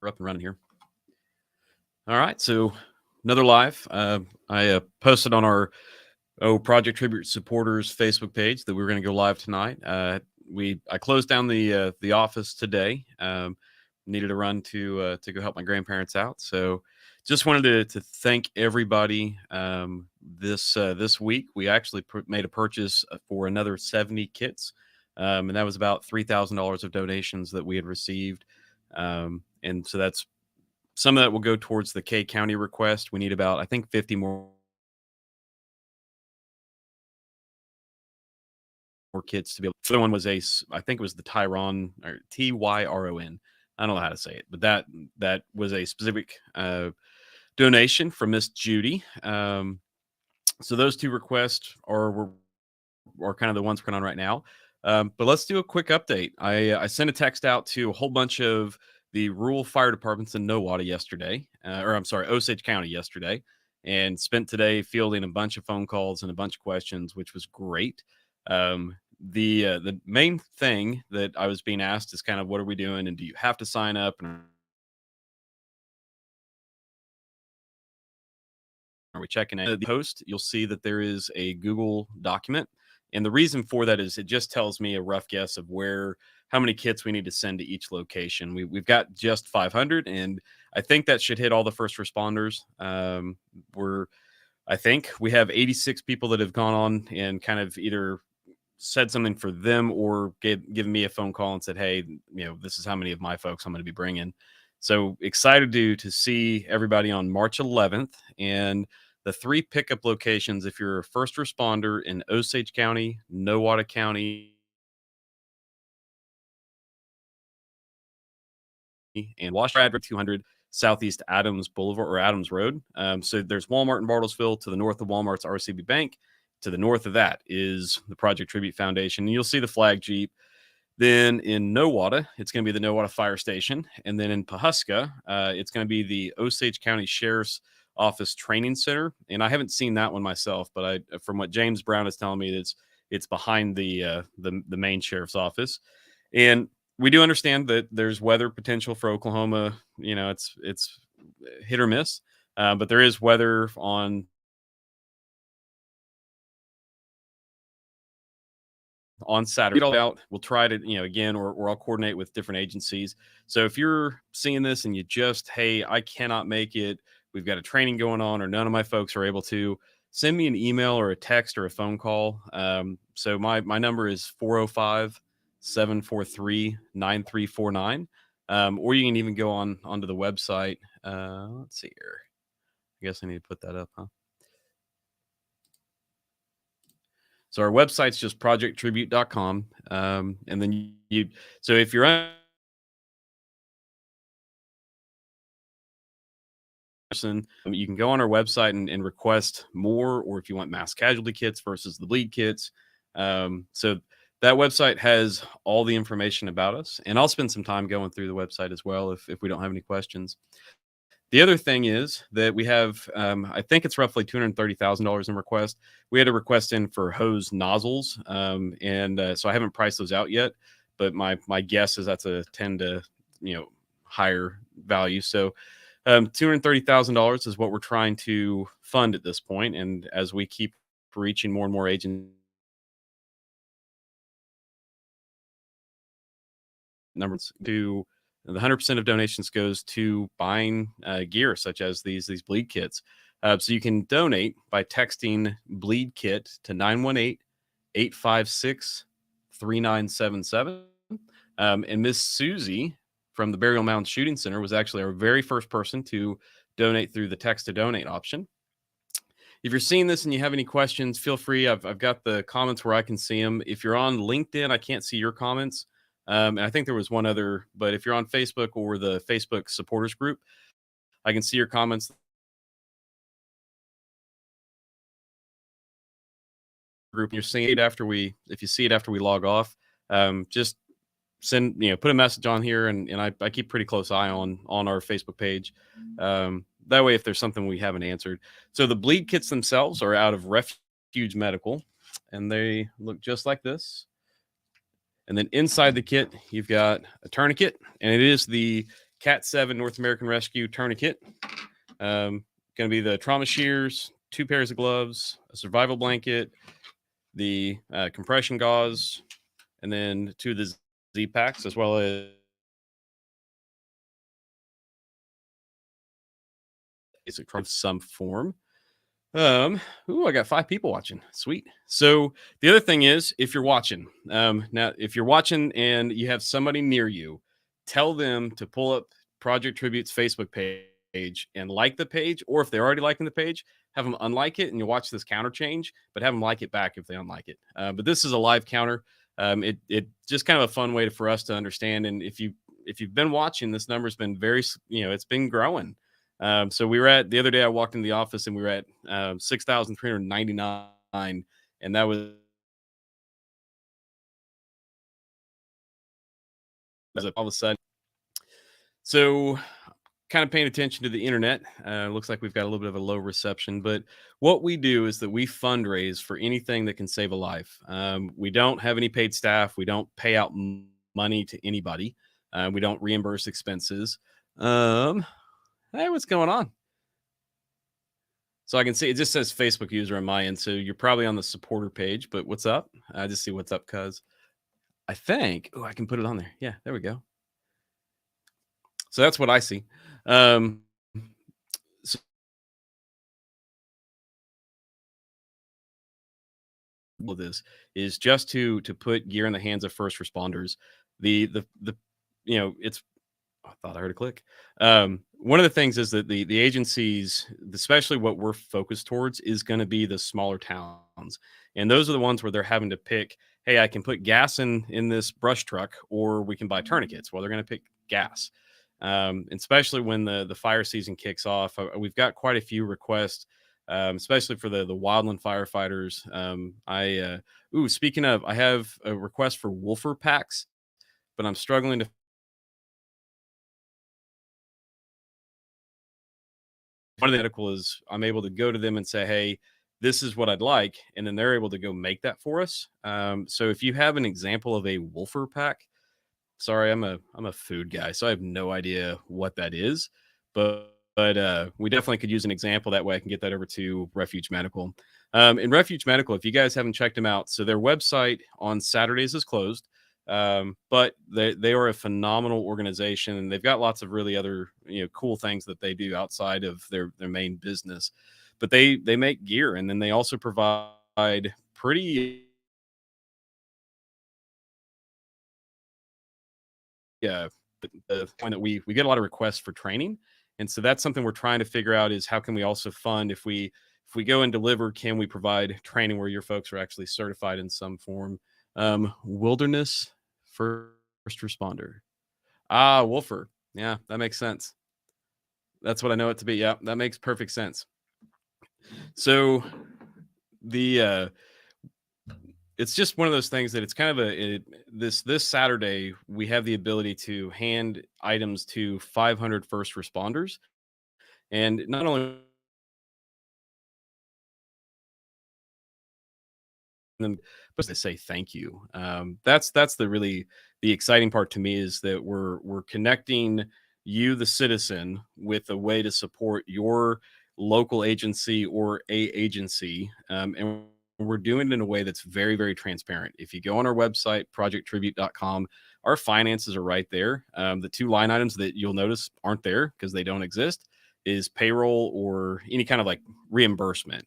We're up and running here. All right, so another live. I posted on our Project Tribute supporters Facebook page that we were going to go live tonight. I closed down the office today. Needed to run to go help my grandparents out, so just wanted to thank everybody. This week we actually made a purchase for another 70 kits, and that was about $3,000 of donations that we had received. And so that's some of that will go towards the K County request. We need about, I think, 50 more kits to be able. The other one was I think it was the Tyron, or Tyron. I don't know how to say it, but that was a specific donation from Miss Judy. So those two requests are kind of the ones we're on right now. But let's do a quick update. I sent a text out to a whole bunch of the rural fire departments in Nowata yesterday, or I'm sorry, Osage County yesterday, and spent today fielding a bunch of phone calls and a bunch of questions, which was great. The main thing that I was being asked is kind of, what are we doing, and do you have to sign up, and are we checking it? The post, you'll see that there is a Google document, and the reason for that is it just tells me a rough guess of how many kits we need to send to each location. We've got just 500, and I think that should hit all the first responders. I think we have 86 people that have gone on and kind of either said something for them or given me a phone call and said, hey, this is how many of my folks I'm going to be bringing. So excited to see everybody on March 11th, and the 3 pickup locations. If you're a first responder in Osage County, Nowata County, and Washington, 200 Southeast Adams Boulevard or Adams Road. So there's Walmart in Bartlesville. To the north of Walmart's RCB Bank. To the north of that is the Project Tribute Foundation. And you'll see the flag Jeep. Then in Nowata, it's going to be the Nowata Fire Station. And then in Pawhuska, it's going to be the Osage County Sheriff's Office Training Center. And I haven't seen that one myself, but from what James Brown is telling me, it's behind the main sheriff's office. And we do understand that there's weather potential for Oklahoma. It's hit or miss, but there is weather on Saturday. We'll try to, again, or I'll coordinate with different agencies. So if you're seeing this and you hey, I cannot make it, we've got a training going on, or none of my folks are able to, send me an email or a text or a phone call. So my number is 405-743-9349. Or you can even go onto the website. Let's see here. I guess I need to put that up, huh? So our website's just projecttribute.com. And then so if you're you can go on our website and request more, or if you want mass casualty kits versus the bleed kits. So that website has all the information about us, and I'll spend some time going through the website as well if we don't have any questions. The other thing is that we have, I think it's roughly $230,000 in request. We had a request in for hose nozzles, and so I haven't priced those out yet, but my guess is that's a 10 to higher value. So $230,000 is what we're trying to fund at this point, and as we keep reaching more and more agents, numbers to the 100% of donations goes to buying gear such as these bleed kits. So you can donate by texting bleed kit to 918-856-3977. And Miss Susie from the Burial Mound Shooting Center was actually our very first person to donate through the text to donate option. If you're seeing this and you have any questions, feel free. I've got the comments where I can see them. If you're on LinkedIn, I can't see your comments. And I think there was one other, but if you're on Facebook or the Facebook supporters group, I can see your comments. Group, you're seeing it if you see it after we log off, just send, put a message on here, and I keep pretty close eye on our Facebook page. That way, if there's something we haven't answered. So the bleed kits themselves are out of Refuge Medical, and they look just like this. And then inside the kit, you've got a tourniquet, and it is the Cat 7 North American Rescue tourniquet. Going to be the trauma shears, 2 pairs of gloves, a survival blanket, the compression gauze, and then 2 of the Z packs, as well as of some form. I got 5 people watching. Sweet. So the other thing is, if you're watching, now if you're watching and you have somebody near you, tell them to pull up Project Tribute's Facebook page and like the page, or if they're already liking the page, have them unlike it and you watch this counter change, but have them like it back if they unlike it. But this is a live counter. It just kind of a fun way for us to understand. And if you've been watching, this number's been very, it's been growing. So we were at the other day. I walked in the office and we were at 6,399, and that was all of a sudden. So, kind of paying attention to the internet. Looks like we've got a little bit of a low reception, but what we do is that we fundraise for anything that can save a life. We don't have any paid staff. We don't pay out money to anybody. We don't reimburse expenses. Hey, what's going on? So I can see it just says Facebook user on my end. So you're probably on the supporter page, but what's up? I just see what's up, cuz I think, oh, I can put it on there. Yeah, there we go. So that's what I see. So this is just to put gear in the hands of first responders. The it's I thought I heard a click. One of the things is that the agencies, especially what we're focused towards, is going to be the smaller towns, and those are the ones where they're having to pick. Hey, I can put gas in this brush truck, or we can buy tourniquets. Well, they're going to pick gas, especially when the fire season kicks off. We've got quite a few requests, especially for the wildland firefighters. Speaking of, I have a request for Wolfer packs, but I'm struggling to. One of the medical is I'm able to go to them and say, hey, this is what I'd like. And then they're able to go make that for us. So if you have an example of a Wolfer pack, sorry, I'm a food guy, so I have no idea what that is, but we definitely could use an example. That way I can get that over to Refuge Medical. In Refuge Medical, if you guys haven't checked them out, so their website on Saturdays is closed. But they are a phenomenal organization, and they've got lots of really other cool things that they do outside of their main business. But they make gear, and then they also provide pretty the point that we get a lot of requests for training, and so that's something we're trying to figure out is how can we also fund if we go and deliver, can we provide training where your folks are actually certified in some form. Wilderness first responder. Ah, Wolfer. Yeah, that makes sense. That's what I know it to be. Yeah, that makes perfect sense. So the it's just one of those things that it's kind of this Saturday we have the ability to hand items to 500 first responders, and not only them but to say thank you. That's the exciting part to me is that we're connecting you, the citizen, with a way to support your local agency or a agency, and we're doing it in a way that's very, very transparent. If you go on our website, projecttribute.com, our finances are right there. The 2 line items that you'll notice aren't there because they don't exist is payroll or any kind of like reimbursement.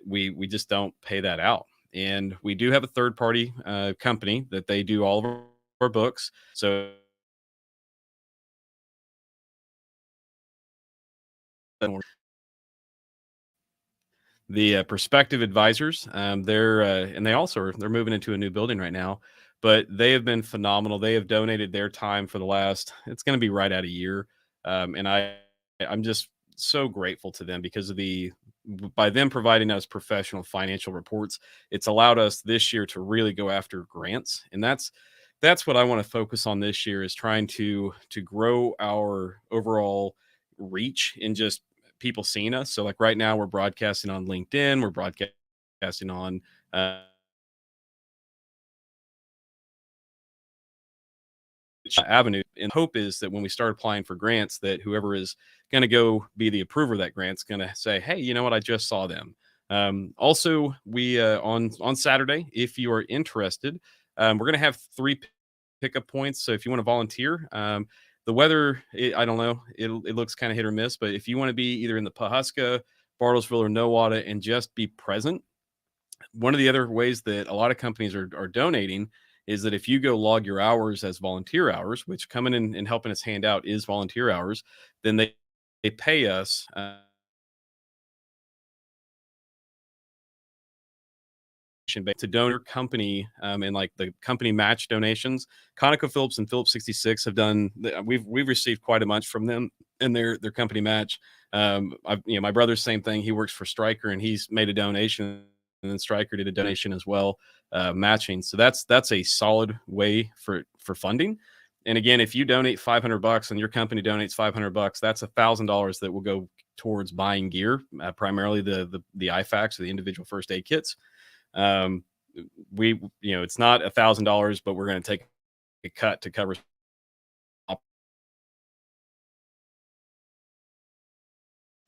We just don't pay that out. And we do have a third party company that they do all of our books. So the Perspective Advisors, they're and they're moving into a new building right now, but they have been phenomenal. They have donated their time for the last, it's going to be right at a year. And I'm just so grateful to them because of by them providing us professional financial reports, it's allowed us this year to really go after grants. And that's what I want to focus on this year is trying to grow our overall reach in just people seeing us. So like right now we're broadcasting on LinkedIn, we're broadcasting on avenue. and hope is that when we start applying for grants, that whoever is going to go be the approver of that grant's going to say, hey, you know what, I just saw them. Also, we on Saturday, if you are interested, we're going to have 3 pickup points. So if you want to volunteer, the weather, I don't know, it looks kind of hit or miss. But if you want to be either in the Pawhuska, Bartlesville, or Nowata and just be present, one of the other ways that a lot of companies are donating is that if you go log your hours as volunteer hours, which coming in and helping us hand out is volunteer hours, then they pay us. To donor company and like the company match donations. ConocoPhillips and Phillips 66 have done. We've received quite a bunch from them in their company match. My brother's same thing. He works for Stryker and he's made a donation, and then Stryker did a donation as well, matching. So that's a solid way for funding. And again, if you donate $500 and your company donates $500, that's $1,000 that will go towards buying gear, primarily the IFAKs or the individual first aid kits. It's not $1,000, but we're going to take a cut to cover.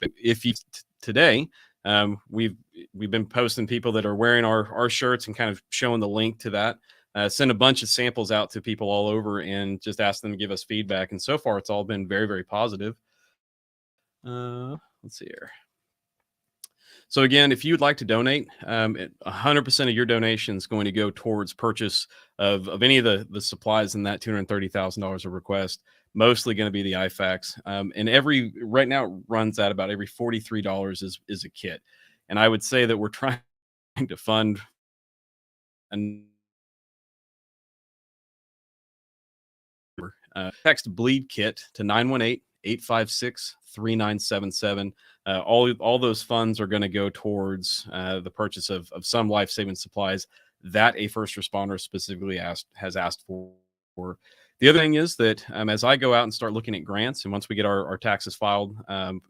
But if you today, we've been posting people that are wearing our shirts and kind of showing the link to that. Send a bunch of samples out to people all over and just ask them to give us feedback. And so far, it's all been very, very positive. Let's see here. So again, if you'd like to donate, 100% of your donation is going to go towards purchase of any of the supplies in that $230,000 of request. Mostly going to be the IFAKs, and right now it runs at about every $43 is a kit. And I would say that we're trying to fund and text bleed kit to 918-856-3977. All those funds are going to go towards the purchase of some life-saving supplies that a first responder specifically has asked for. The other thing is that as I go out and start looking at grants, and once we get our taxes filed,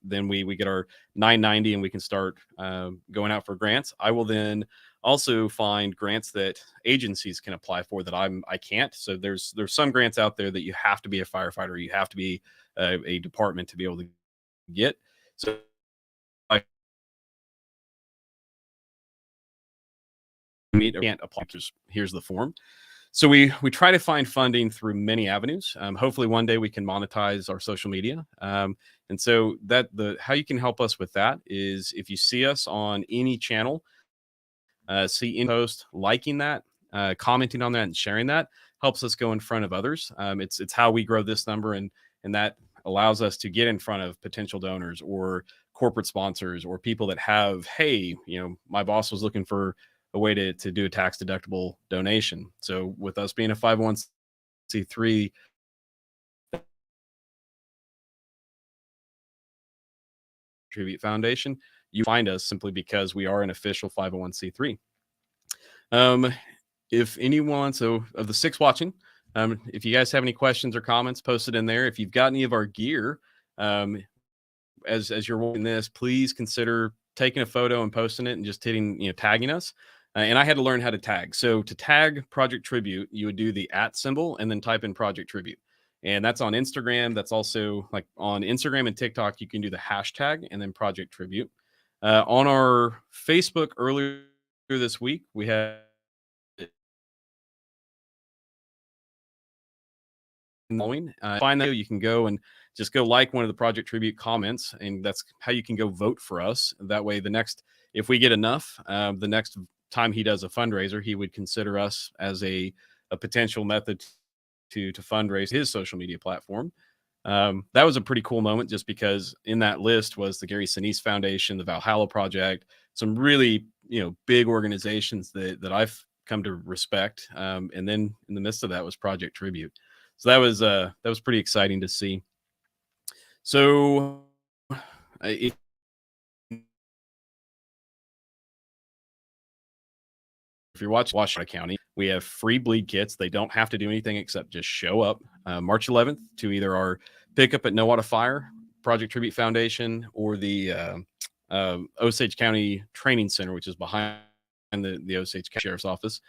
then we get our 990 and we can start going out for grants. I will then also find grants that agencies can apply for that I can't. So there's some grants out there that you have to be a firefighter, you have to be a department to be able to get. So I can't apply. Here's the form. So we try to find funding through many avenues. Hopefully one day we can monetize our social media. And so how you can help us with that is if you see us on any channel, see in post, liking that, commenting on that and sharing that helps us go in front of others. It's how we grow this number, and that allows us to get in front of potential donors or corporate sponsors or people that have, hey, my boss was looking for a way to do a tax deductible donation. So with us being a 501c3 Tribute Foundation, you find us simply because we are an official 501c3. If anyone, so of the 6 watching, if you guys have any questions or comments, post it in there. If you've got any of our gear, as you're watching this, please consider taking a photo and posting it and just hitting, tagging us. And I had to learn how to tag. So to tag Project Tribute, you would do the @ symbol and then type in Project Tribute. And that's on Instagram. That's also like on Instagram and TikTok, you can do the hashtag and then Project Tribute. On our Facebook earlier this week, we had find that you can go and just go like one of the Project Tribute comments, and that's how you can go vote for us. That way, if we get enough, the next time he does a fundraiser, he would consider us as a potential method to fundraise his social media platform. That was a pretty cool moment, just because in that list was the Gary Sinise Foundation, the Valhalla Project, some really big organizations that I've come to respect. And then in the midst of that was Project Tribute. So that was pretty exciting to see. So if you're watching Washington County, we have free bleed kits. They don't have to do anything except just show up March 11th to either our pickup at Nowata Fire, Project Tribute Foundation, or the Osage County Training Center, which is behind the Osage County Sheriff's Office.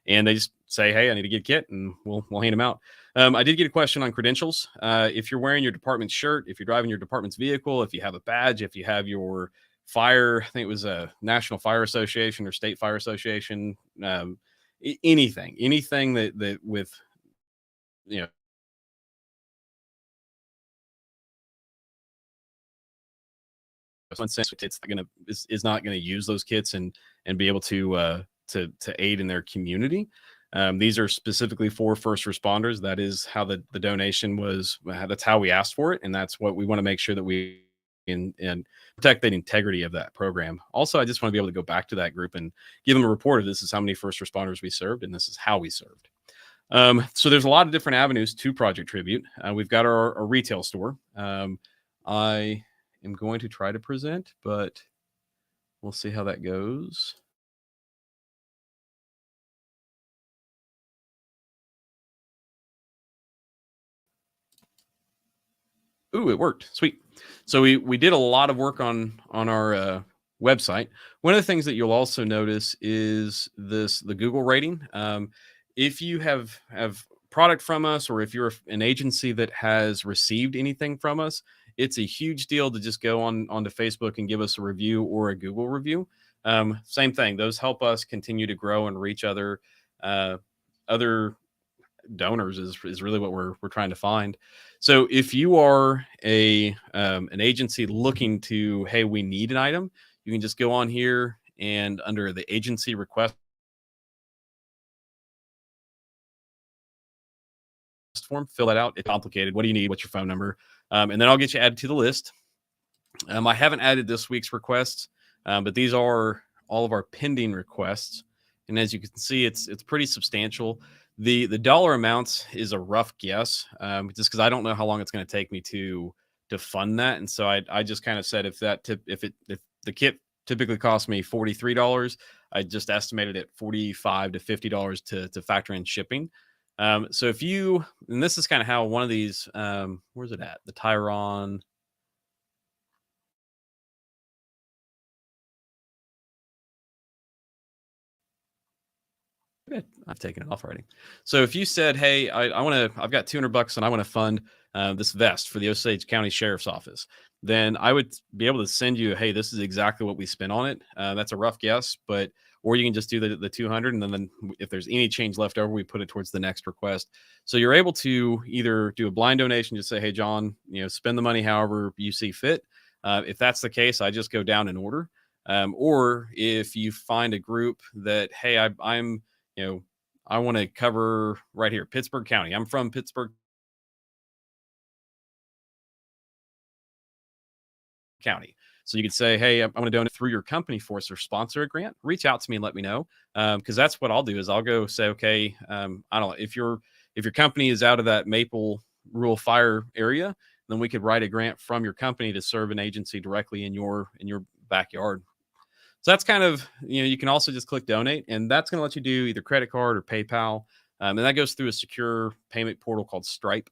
and they just say, "Hey, I need to get a kit," and we'll hand them out. I did get a question on credentials. If you're wearing your department's shirt, if you're driving your department's vehicle, if you have a badge, if you have your fire, I think it was a National Fire Association or State Fire Association, anything that with you know one sense it's gonna is not going to use those kits and be able to aid in their community. These are specifically for first responders. That is how the donation was. That's how we asked for it, and that's what we want to make sure that we and protect the integrity of that program. Also, I just want to be able to go back to that group and give them a report of this is how many first responders we served, and this is how we served. So there's a lot of different avenues to Project Tribute. We've got our retail store. I am going to try to present, but we'll see how that goes. Ooh, it worked. Sweet. So we did a lot of work on our website. One of the things that you'll also notice is the Google rating. If you have product from us, or if you're an agency that has received anything from us, it's a huge deal to just go onto Facebook and give us a review or a Google review. Same thing; those help us continue to grow and reach other donors is really what we're trying to find. So if you are an agency looking to, hey, we need an item, you can just go on here and under the agency request form, fill that out. It's complicated. What do you need? What's your phone number? And then I'll get you added to the list. I haven't added this week's requests, but these are all of our pending requests. And as you can see, it's pretty substantial. The dollar amounts is a rough guess, just because I don't know how long it's going to take me to fund that. And so I just kind of said if the kit typically costs me $43, I just estimated it $45 to $50 to factor in shipping. So if you, and this is kind of how one of these, where's it at? The Tyron. Good. I've taken it off already. So if you said, "Hey, I want to, I've got $200 and I want to fund this vest for the Osage County Sheriff's Office," then I would be able to send you, "Hey, this is exactly what we spent on it." That's a rough guess, but or you can just do the 200, and then if there's any change left over, we put it towards the next request. So you're able to either do a blind donation, just say, "Hey, John, spend the money however you see fit." If that's the case, I just go down in order. Or if you find a group that, hey, I'm you know, I want to cover right here, Pittsburgh County. I'm from Pittsburgh County. So you could say, "Hey, I'm going to donate through your company for us or sponsor a grant." Reach out to me and let me know. Because that's what I'll do is I'll go say, okay, I don't know if your company is out of that Maple rural fire area, then we could write a grant from your company to serve an agency directly in your backyard. So that's kind of, you can also just click donate, and that's going to let you do either credit card or PayPal. And that goes through a secure payment portal called Stripe.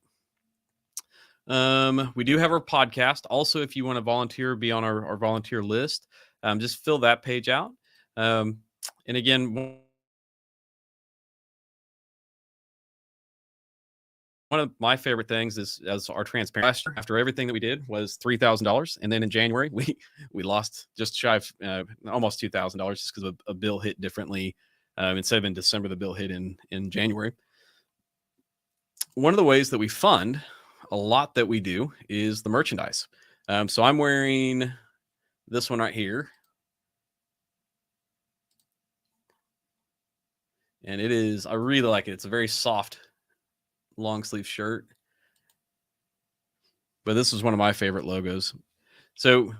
We do have our podcast. Also, if you want to volunteer, be on our volunteer list, just fill that page out. And again, one of my favorite things is as our transparency after everything that we did was $3,000, and then in January we lost just shy of almost $2,000 just because a bill hit differently. Instead of in December, the bill hit in January. One of the ways that we fund a lot that we do is the merchandise. So I'm wearing this one right here, and I really like it. It's a very soft long sleeve shirt, but this is one of my favorite logos. So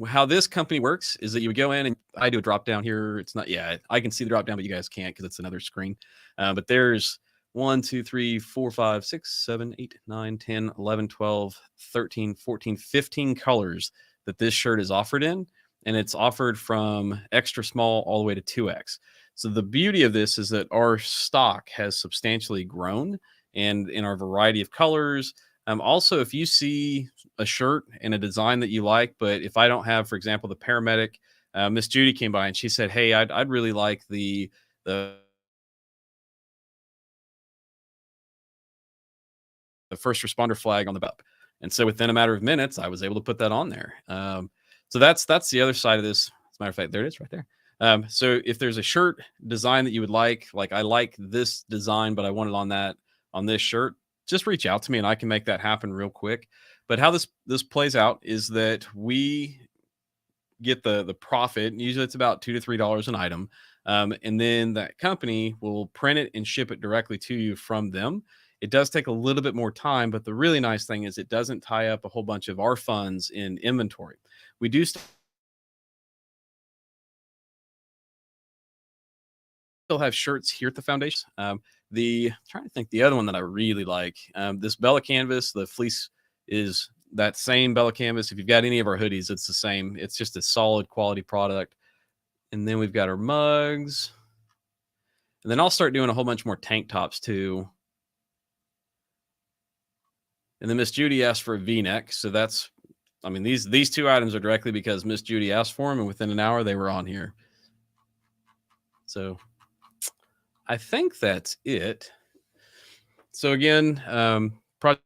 how this company works is that you would go in and I do a drop down here. It's not, yeah, I can see the drop down, but you guys can't because it's another screen. But there's 1, 2, 3, 4, 5, 6, 7, 8, 9, 10, 11, 12, 13, 14, 15 colors that this shirt is offered in. And it's offered from extra small all the way to 2X. So the beauty of this is that our stock has substantially grown and in our variety of colors. Also, if you see a shirt and a design that you like, but if I don't have, for example, the paramedic Miss Judy came by and she said, "Hey, I'd really like the the first responder flag on the belt." And so within a matter of minutes, I was able to put that on there. So that's the other side of this. As a matter of fact, there it is right there. So if there's a shirt design that you would like I like this design, but I want it on that on this shirt, just reach out to me and I can make that happen real quick. But how this plays out is that we get the profit. Usually it's about $2 to $3 an item. And then that company will print it and ship it directly to you from them. It does take a little bit more time, but the really nice thing is it doesn't tie up a whole bunch of our funds in inventory. We do still have shirts here at the foundation. The trying to think the other one that I really like. This Bella canvas, the fleece is that same Bella canvas. If you've got any of our hoodies, it's the same. It's just a solid quality product. And then we've got our mugs. And then I'll start doing a whole bunch more tank tops too. And then Miss Judy asked for a V-neck. So that's, I mean, these two items are directly because Miss Judy asked for them, and within an hour they were on here. So I think that's it. So again, Project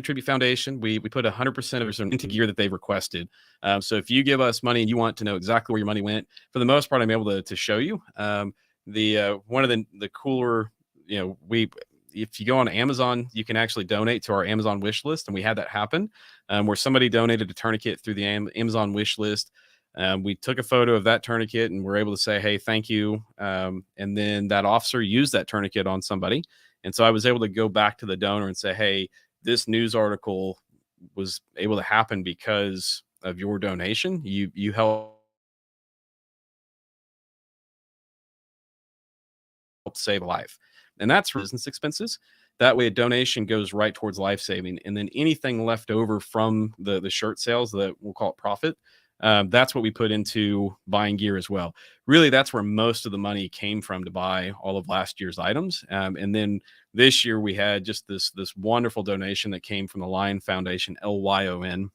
Tribute Foundation, we put 100% of it into gear that they've requested. So if you give us money and you want to know exactly where your money went, for the most part, I'm able to show you. The one of the cooler, we if you go on Amazon, you can actually donate to our Amazon wish list, and we had that happen where somebody donated a tourniquet through the Amazon wish list. We took a photo of that tourniquet and we're able to say, "Hey, thank you." And then that officer used that tourniquet on somebody, and so I was able to go back to the donor and say, "Hey, this news article was able to happen because of your donation. You helped save a life." And that's for business expenses. That way a donation goes right towards life saving. And then anything left over from the shirt sales, that we'll call it profit, that's what we put into buying gear as well. Really, that's where most of the money came from to buy all of last year's items. And then this year we had just this wonderful donation that came from the Lion Foundation, LYON.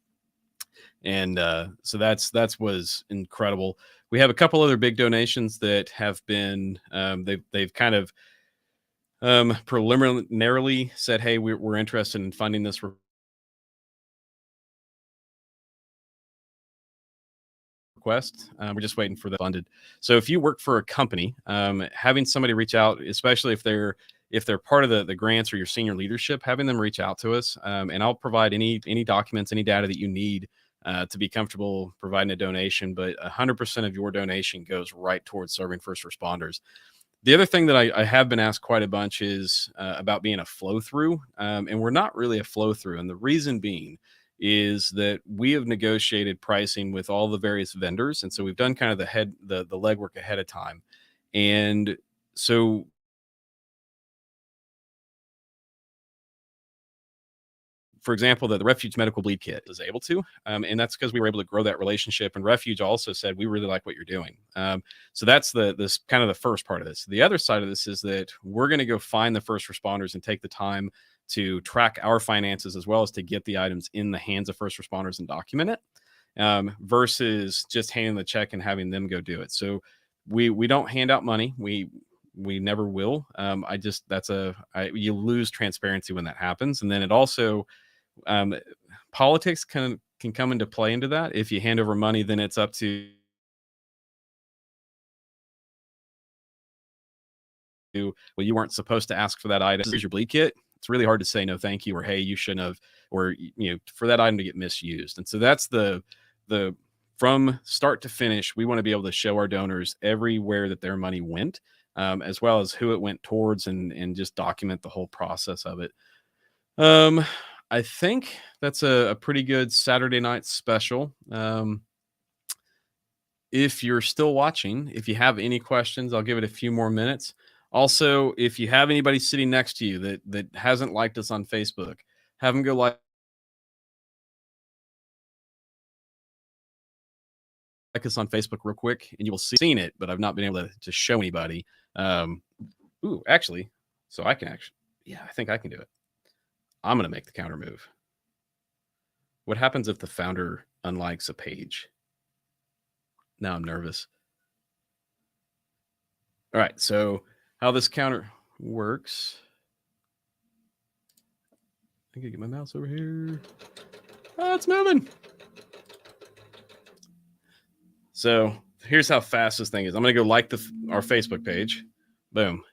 And so that's was incredible. We have a couple other big donations that have been they've kind of preliminarily said, "Hey, we're interested in funding this request. We're just waiting for the funded." So if you work for a company, having somebody reach out, especially if they're part of the grants or your senior leadership, having them reach out to us, and I'll provide any documents, any data that you need to be comfortable providing a donation. But 100% of your donation goes right towards serving first responders. The other thing that I have been asked quite a bunch is about being a flow through, and we're not really a flow through. And the reason being is that we have negotiated pricing with all the various vendors, and so we've done kind of the legwork ahead of time. And so, for example, the Refuge Medical Bleed Kit is able to, and that's because we were able to grow that relationship. And Refuge also said, "We really like what you're doing." So that's this kind of the first part of this. The other side of this is that we're going to go find the first responders and take the time to track our finances as well as to get the items in the hands of first responders and document it, versus just handing the check and having them go do it. So we don't hand out money. We never will. I just you lose transparency when that happens, and then it also um, politics can come into play into that. If you hand over money, then it's up to, well, you weren't supposed to ask for that item. Here's your bleed kit. It's really hard to say no, thank you, or hey, you shouldn't have, or for that item to get misused. And so that's the from start to finish. We want to be able to show our donors everywhere that their money went, as well as who it went towards, and just document the whole process of it. Um, I think that's a pretty good Saturday night special. If you're still watching, if you have any questions, I'll give it a few more minutes. Also, if you have anybody sitting next to you that hasn't liked us on Facebook, have them go like us on Facebook real quick, and you will see seen it, but I've not been able to show anybody. Um, actually, so I can actually, yeah, I think I can do it. I'm gonna make the counter move. What happens if the founder unlikes a page? Now I'm nervous. All right, so how this counter works. I gotta get my mouse over here. Oh, it's moving. So here's how fast this thing is. I'm gonna go like our Facebook page. Boom.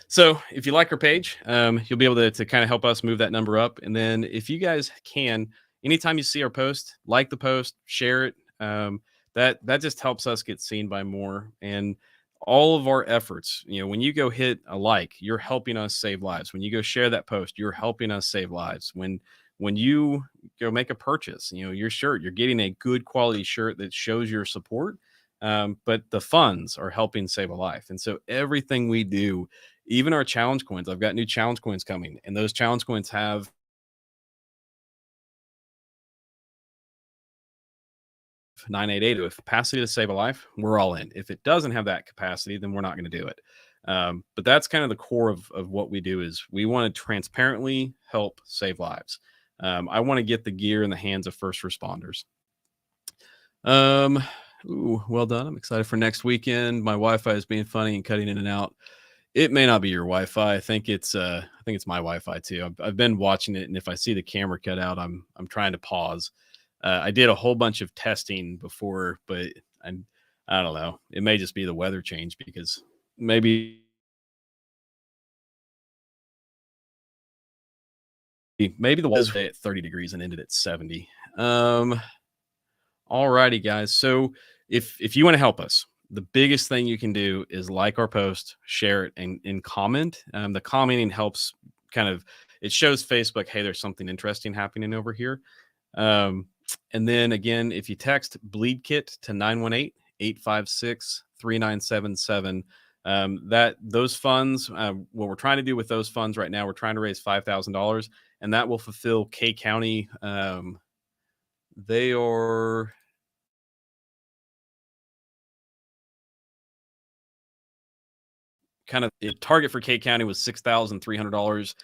So if you like our page, you'll be able to kind of help us move that number up. And then if you guys can, anytime you see our post, like the post, share it. That just helps us get seen by more. And all of our efforts, when you go hit a like, you're helping us save lives. When you go share that post, you're helping us save lives. When you go make a purchase, your shirt, you're getting a good quality shirt that shows your support. But the funds are helping save a life. And so everything we do, even our challenge coins, I've got new challenge coins coming, and those challenge coins have 988 with capacity to save a life. We're all in. If it doesn't have that capacity, then we're not going to do it. But that's kind of the core of what we do is we want to transparently help save lives. I want to get the gear in the hands of first responders. Well done. I'm excited for next weekend. My Wi-Fi is being funny and cutting in and out. It may not be your Wi-Fi. I think it's my Wi-Fi too. I've been watching it, and if I see the camera cut out, I'm trying to pause. I did a whole bunch of testing before, but I don't know. It may just be the weather change because maybe the was at 30 degrees and ended at 70. All righty, guys. So if you want to help us, the biggest thing you can do is like our post, share it, and comment. The commenting helps it shows Facebook, hey, there's something interesting happening over here. And then again, if you text Bleed Kit to 918-856-3977, those funds, what we're trying to do with those funds right now, we're trying to raise $5,000, and that will fulfill K County. They are kind of target for K County was $6,300.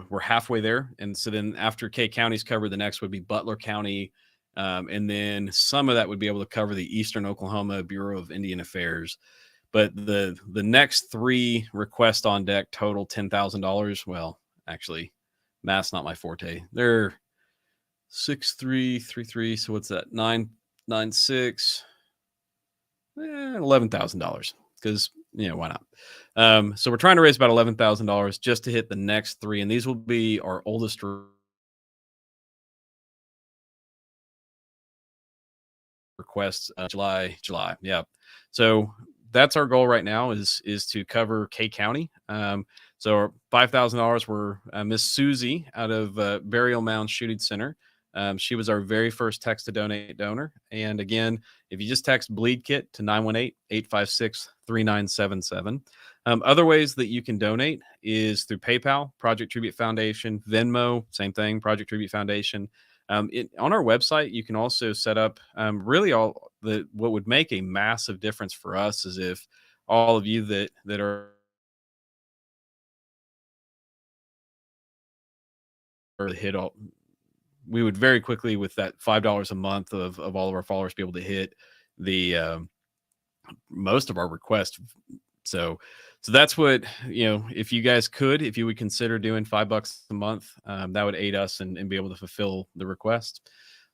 We're halfway there, and so then after K County's covered, the next would be Butler County, and then some of that would be able to cover the Eastern Oklahoma Bureau of Indian Affairs. But the next three requests on deck total $10,000. Well, actually, math's not my forte. They're 6,333. So what's that? 996. $11,000 because why not? So we're trying to raise about $11,000 just to hit the next three, and these will be our oldest requests. July. Yeah. So that's our goal right now is to cover K County. So $5,000 were Miss Susie out of Burial Mound Shooting Center. She was our very first text to donate donor. And again, if you just text Bleed Kit to 918-856-3977. Other ways that you can donate is through PayPal, Project Tribute Foundation, Venmo, same thing, Project Tribute Foundation. On our website, you can also set up really what would make a massive difference for us is if all of you that are hit all, we would very quickly with that $5 a month of all of our followers be able to hit the most of our requests. So that's what, if you guys if you would consider doing $5 a month, that would aid us and be able to fulfill the request.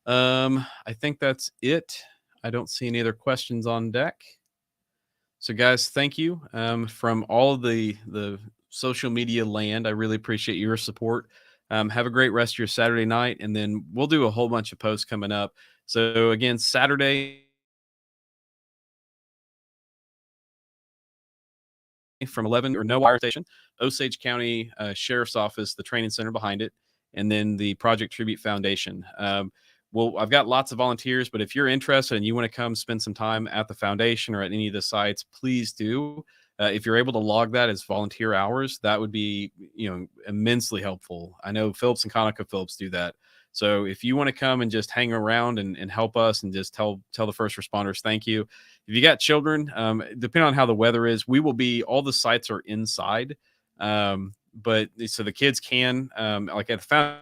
I think that's it. I don't see any other questions on deck. So guys, thank you from all of the social media land. I really appreciate your support. Have a great rest of your Saturday night, and then we'll do a whole bunch of posts coming up. So again, Saturday from 11 or no wire station, Osage County Sheriff's Office, the training center behind it, and then the Project Tribute Foundation. Well, I've got lots of volunteers, but if you're interested and you want to come spend some time at the foundation or at any of the sites, please do. If you're able to log that as volunteer hours, that would be, immensely helpful. I know Phillips and ConocoPhillips do that. So if you want to come and just hang around and help us and just tell the first responders, thank you. If you got children, depending on how the weather is, all the sites are inside. But so the kids can, like at the fountain,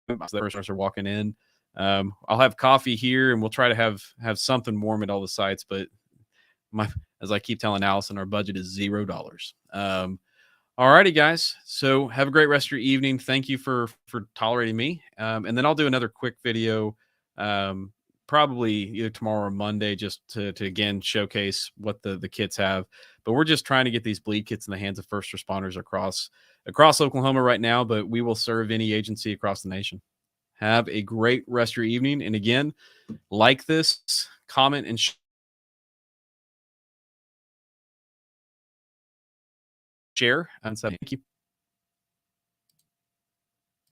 the first are walking in. I'll have coffee here, and we'll try to have something warm at all the sites. But my, as I keep telling Allison, our budget is $0. All righty, guys. So have a great rest of your evening. Thank you for tolerating me. And then I'll do another quick video, um, probably either tomorrow or Monday, just to again showcase what the kits have. But we're just trying to get these bleed kits in the hands of first responders across Oklahoma right now. But we will serve any agency across the nation. Have a great rest of your evening. And again, like this, comment, and share. And so thank you.